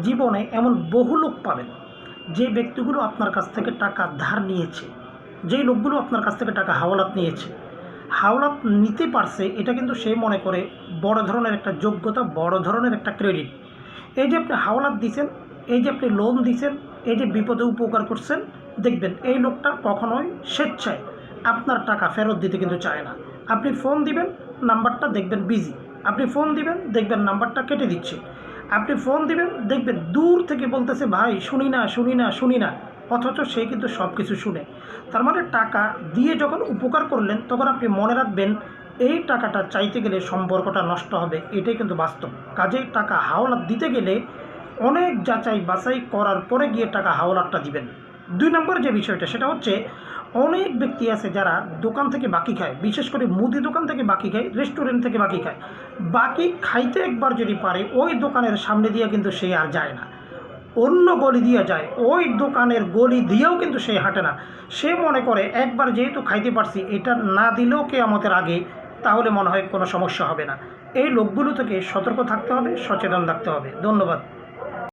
জীবনে এমন বহু লোক পাবেন যে ব্যক্তিগুলো আপনার কাছ থেকে টাকা ধার নিয়েছে, যেই লোকগুলো আপনার কাছ থেকে টাকা হাওলাত নিয়েছে, হাওলাত নিতে পারছে, এটা কিন্তু সে মনে করে বড় ধরনের একটা যোগ্যতা, বড় ধরনের একটা ক্রেডিট। এই যে আপনি হাওলাত দিছেন, এই যে আপনি লোন দিছেন, এই যে বিপদে উপকার করছেন, দেখবেন এই লোকটা কখনোই স্বেচ্ছায় আপনার টাকা ফেরত দিতে কিন্তু চায় না। আপনি ফোন দিবেন, নাম্বারটা দেখবেন বিজি। আপনি ফোন দিবেন, দেখবেন নাম্বারটা কেটে দিচ্ছে। আপনি ফোন দিবেন, দেখবেন দূর থেকে বলতেছে ভাই শুনি না শুনি না শুনি না, অথচ সে কিন্তু সব কিছু শুনে। তার মানে টাকা দিয়ে যখন উপকার করলেন তখন আপনি মনে রাখবেন এই টাকাটা চাইতে গেলে সম্পর্কটা নষ্ট হবে, এটাই কিন্তু বাস্তব। কাজেই টাকা হাওলাত দিতে গেলে অনেক যাচাই বাছাই করার পরে গিয়ে টাকা হাওলাতটা দিবেন। ২ নম্বর যে বিষয়টা সেটা হচ্ছে, অনেক ব্যক্তি আছে যারা দোকান থেকে বাকি খায়, বিশেষ করে মুদি দোকান থেকে বাকি খায়, রেস্টুরেন্ট থেকে বাকি খায়। বাকি খাইতে একবার যদি পারে ওই দোকানের সামনে দিয়ে কিন্তু সে আর যায় না, অন্য গলি দিয়ে যায়, ওই দোকানের গলি দিয়েও কিন্তু সে হাঁটে না। সে মনে করে একবার যেহেতু খাইতে পারছি, এটা না দিলেও কিয়ামতের আগে, তাহলে মনে হয় কোনো সমস্যা হবে না। এই লোকগুলো থেকে সতর্ক থাকতে হবে, সচেতন থাকতে হবে। ধন্যবাদ।